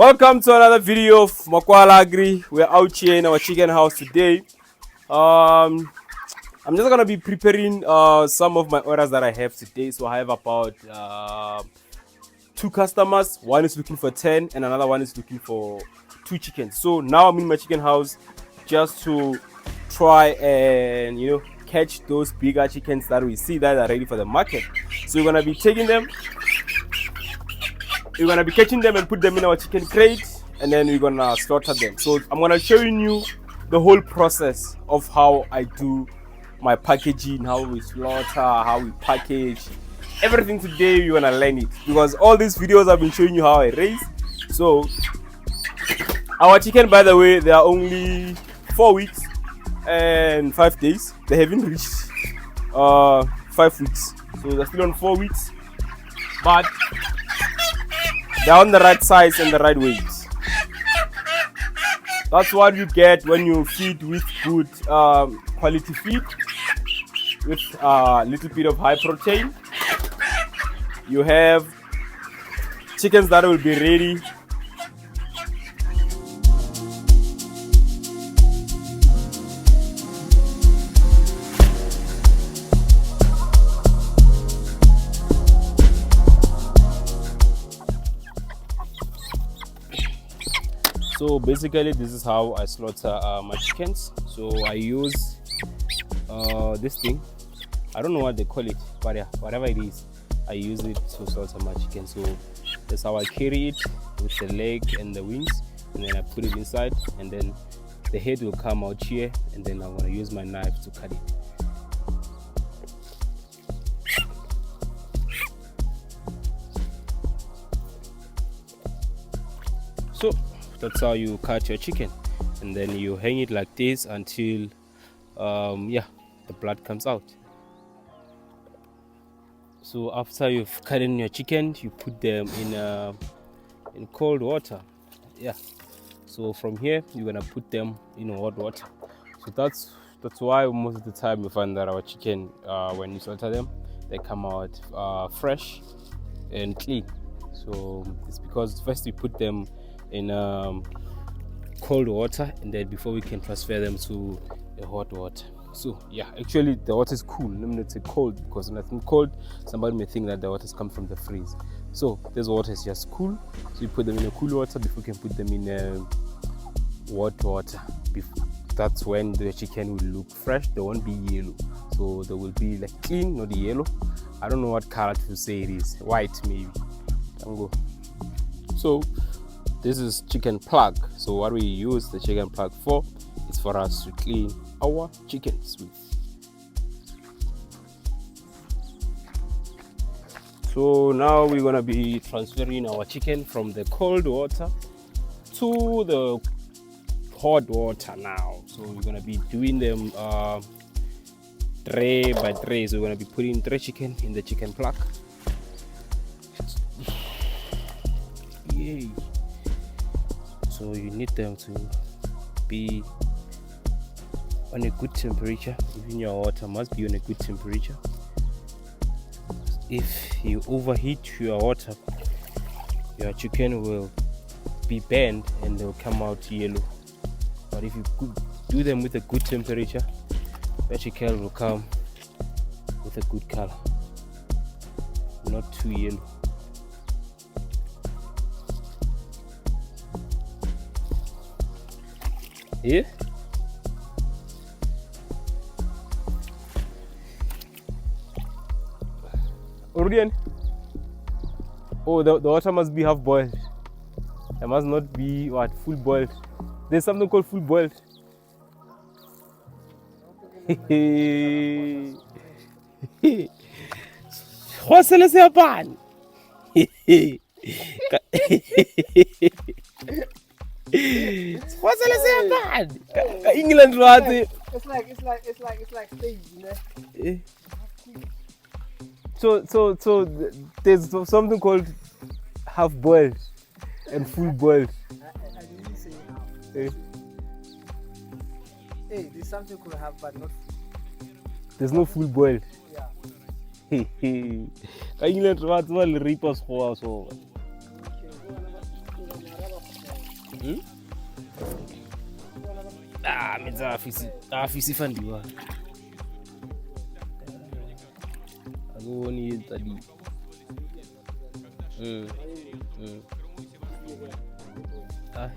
Welcome to another video of Makwala Agri. We're out here in our chicken house today. I'm just gonna be preparing some of my orders that I have today. So I have about 2 customers. One is looking for 10 and another one is looking for 2 chickens. So now I'm in my chicken house just to try and catch those bigger chickens that we see that are ready for the market. So we're gonna be taking them. We're gonna be catching them and put them in our chicken crate, and then we're gonna slaughter them. So I'm gonna show you the whole process of how I do my packaging, how we slaughter, how we package everything. Today you're gonna learn it, because all these videos I've been showing you how I raise. So our chicken, by the way, they are only 4 weeks and 5 days. They haven't reached 5 weeks, so they're still on 4 weeks, but they're on the right size and the right weight. That's what you get when you feed with good quality feed, with a little bit of high protein. You have chickens that will be ready . So basically this is how I slaughter my chickens. So I use this thing. I don't know what they call it, but yeah, whatever it is, I use it to slaughter my chicken. So that's how I carry it, with the leg and the wings, and then I put it inside, and then the head will come out here, and then I'm going to use my knife to cut it. So that's how you cut your chicken, and then you hang it like this until the blood comes out. So after you've cut in your chicken, you put them in cold water. So from here you're gonna put them in hot water. So that's why most of the time you find that our chicken, when you slaughter them, they come out fresh and clean. So it's because first we put them in cold water, and then before we can transfer them to the hot water. So yeah, actually the water is cool. Let me not say cold, because when I think cold, somebody may think that the water has come from the freeze. So this water is just cool. So you put them in a cool water before you can put them in hot water. That's when the chicken will look fresh. They won't be yellow, so they will be like clean, not yellow. I don't know what color to say it is. White maybe. So this is chicken plug. So what we use the chicken plug for is for us to clean our chickens with. So now we're gonna be transferring our chicken from the cold water to the hot water now. So we're gonna be doing them tray by tray. So we're gonna be putting 3 chicken in the chicken plug. Yay. So you need them to be on a good temperature. Even your water must be on a good temperature. If you overheat your water, your chicken will be burned and they'll come out yellow. But if you do them with a good temperature, the chicken will come with a good color, not too yellow. Yeah. Orion. Oh, the water must be half boiled. It must not be full boiled. There's something called full boiled. What's the pan? What's the England, right? It's like stage, you know. So there's something called half boiled and full boiled. I didn't say half. Hey, there's something called half, but not full. There's no full boiled. Yeah. England, what's all reapers for us over? Metsa afisi fandiwa. Agoni tadi.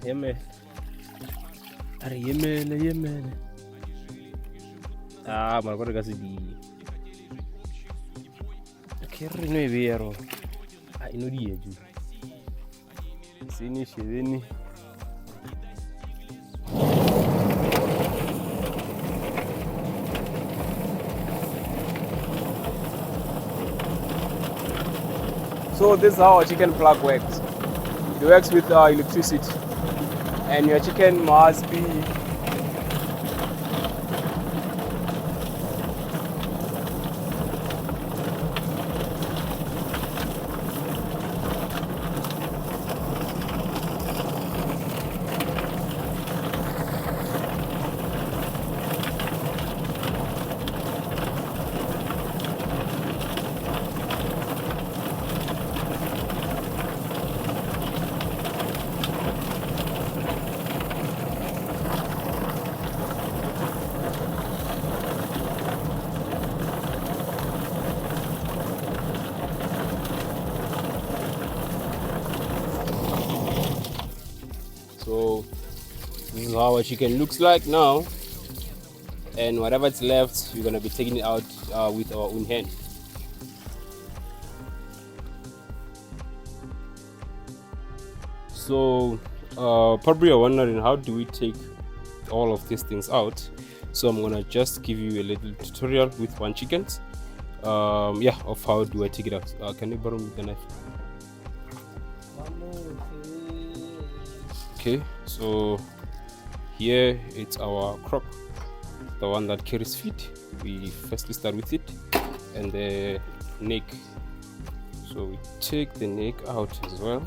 Yeme. Are yemele. Marco kasi di. Kerri no vero. Ino di eju. Sini sheveni. So this is how our chicken plug works. It works with electricity, and your chicken must be So this is how our chicken looks like now, and whatever's left, we're gonna be taking it out with our own hand. So probably you're wondering, how do we take all of these things out? So I'm gonna just give you a little tutorial with one chicken, of how do I take it out. Can you borrow me the knife? Okay, so here it's our crock, the one that carries feed. We firstly start with it, and the neck. So we take the neck out as well.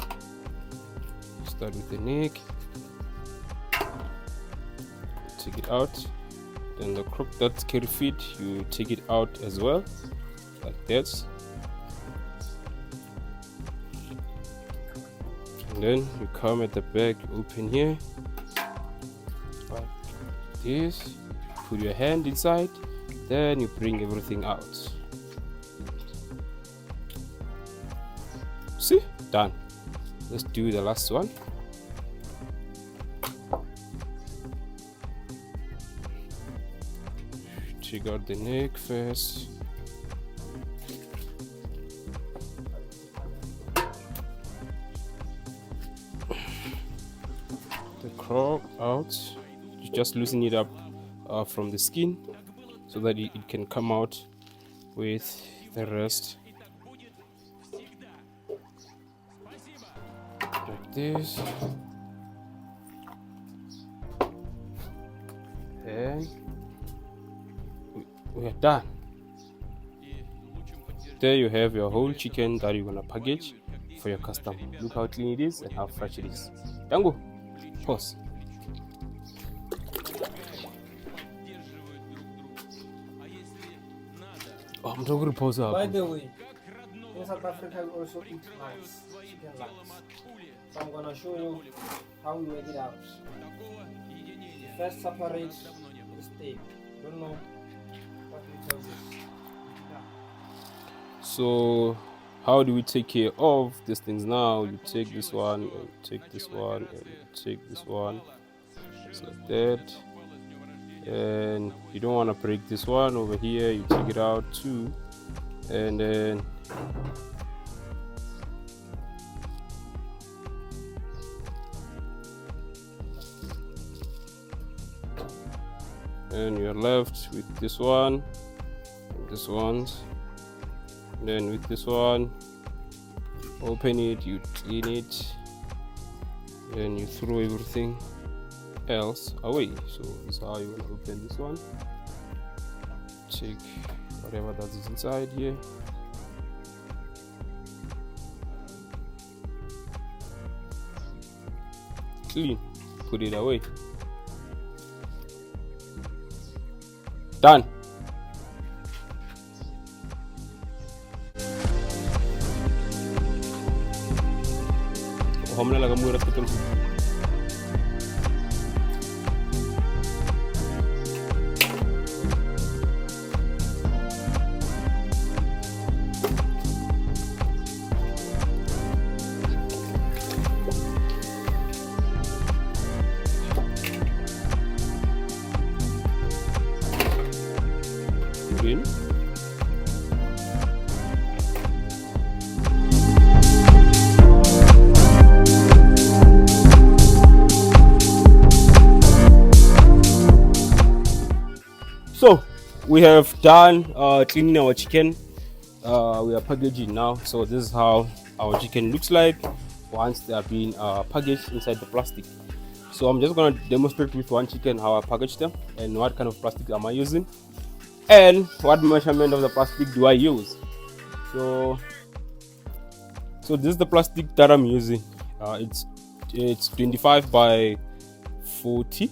Start with the neck, take it out. Then the crock that carry feed, you take it out as well, like that. And then you come at the back, open here, like this, put your hand inside, then you bring everything out. See, done. Let's do the last one. Take out the neck first. Crock out. You just loosen it up from the skin so that it can come out with the rest, like this. And we are done. There you have your whole chicken that you're gonna package for your customer. Look how clean it is and how fresh it is. Tango. Pause. I'm talking to pause. By the way, in South Africa we also eat lights, chicken lights. So I'm gonna show you how we make it out. You first separate the steak. Don't know what we tell this. So how do we take care of these things now? You take this one, and you take this one, and you take this one, just like that. And you don't want to break this one over here. You take it out too, and then you're left with this one, and this one. Then with this one, open it, you clean it, then you throw everything else away. So this is how you want to open this one. Take whatever that is inside here. Clean, put it away. Done. Homla la gamura So we have done cleaning our chicken. We are packaging now. So this is how our chicken looks like once they are being packaged inside the plastic. So I'm just gonna demonstrate with one chicken how I package them and what kind of plastic am I using and what measurement of the plastic do I use. So this is the plastic that I'm using. It's 25 by 40.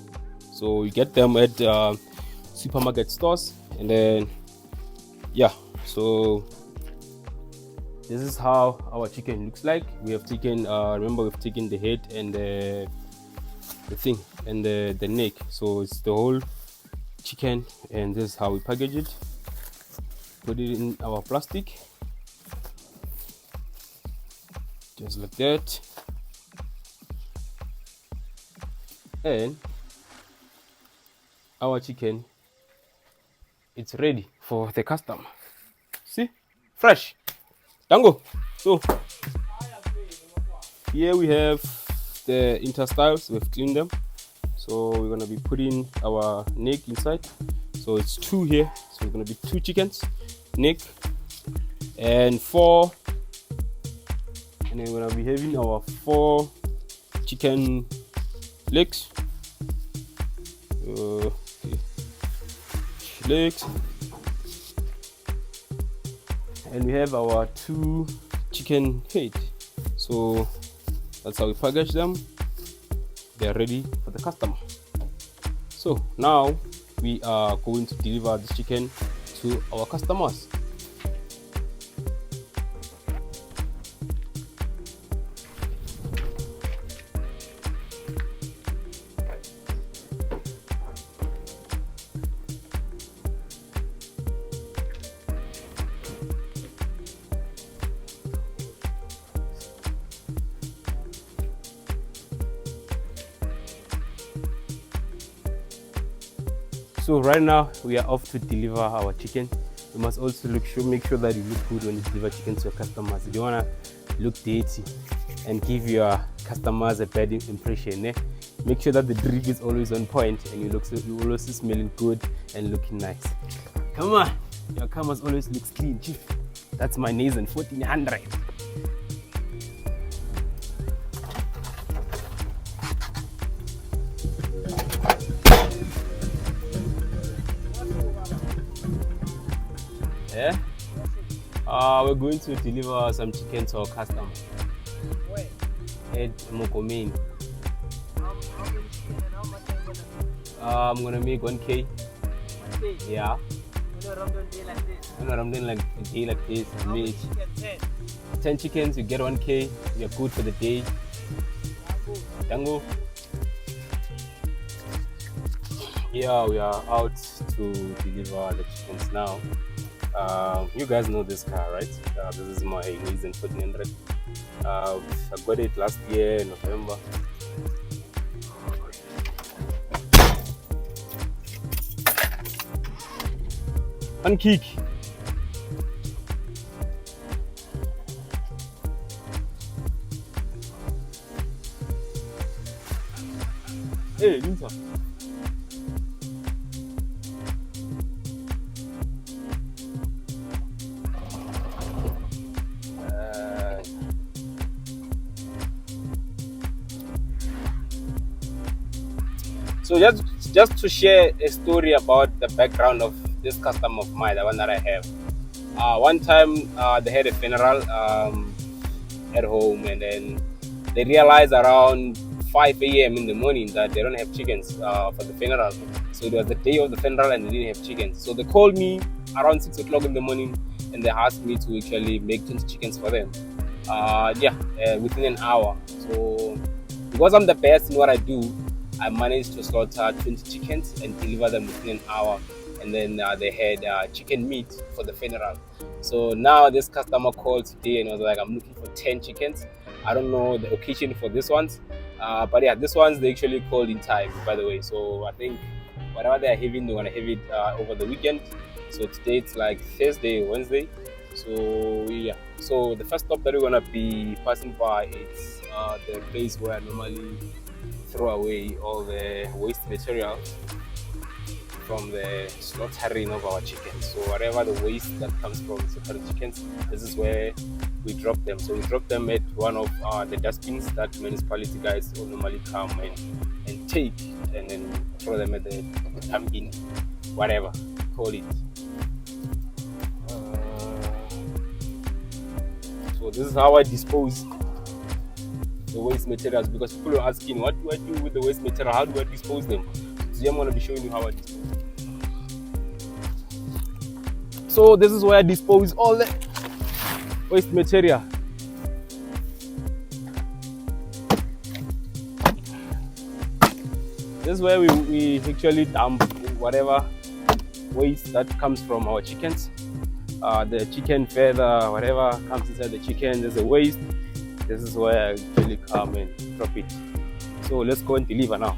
So you get them at supermarket stores, and then yeah. So this is how our chicken looks like. We have taken remember we've taken the head and the thing and the neck, so it's the whole chicken, and this is how we package it. Put it in our plastic just like that, and our chicken, it's ready for the customer. See, fresh tango. So here we have the interstiles. We've cleaned them, so we're gonna be putting our neck inside. So it's 2 here, so it's gonna be 2 chickens, neck, and 4, and then we're gonna be having our 4 chicken legs. Legs, and we have our 2 chicken head. So that's how we package them. They're ready for the customer. So now we are going to deliver this chicken to our customers. So right now we are off to deliver our chicken. You must also make sure that you look good when you deliver chicken to your customers. You don't wanna look dirty and give your customers a bad impression. Make sure that the drip is always on point and you always smelling good and looking nice. Come on, your cameras always looks clean, chief. That's my Nathan 1400. Yeah. We're going to deliver some chicken to our customer. Where? At Mokomeni. How many chicken and how much are you gonna I'm gonna make 1K. 1 day? Yeah. On a Ramadan day like this? On a Ramadan like a day like this, How many make chicken? 10. 10 chickens, you get 1K. You're good for the day. Tango. Yeah, we are out to deliver the chickens now. You guys know this car, right? This is my Nissan 1400. I got it last year in November. One kick. Hey, Linta. So just to share a story about the background of this customer of mine, the one that I have. One time they had a funeral at home, and then they realized around 5 a.m. in the morning that they don't have chickens for the funeral. So it was the day of the funeral and they didn't have chickens. So they called me around 6 o'clock in the morning and they asked me to actually make 20 chickens for them. Within an hour. So because I'm the best in what I do, I managed to slaughter 20 chickens and deliver them within an hour. And then they had chicken meat for the funeral. So now this customer called today and was like, I'm looking for 10 chickens. I don't know the occasion for this ones. But yeah, this ones they actually called in time, by the way. So I think whatever they're having, they want to have it over the weekend. So today it's like Thursday, Wednesday. So yeah, so the first stop that we're gonna be passing by is the place where I normally throw away all the waste material from the slaughtering of our chickens. So whatever the waste that comes from slaughtering chickens, this is where we drop them. So we drop them at one of the dustbins that municipality guys will normally come and take, and then throw them at the dump bin, whatever call it. So this is how I dispose the waste materials, because people are asking, what do I do with the waste material? How do I dispose them? So I'm going to be showing you how I dispose them. So this is where I dispose all the waste material. This is where we actually dump whatever waste that comes from our chickens. The chicken feather, whatever comes inside the chicken, there's a waste. This is where I actually come and drop it. So let's go and deliver now.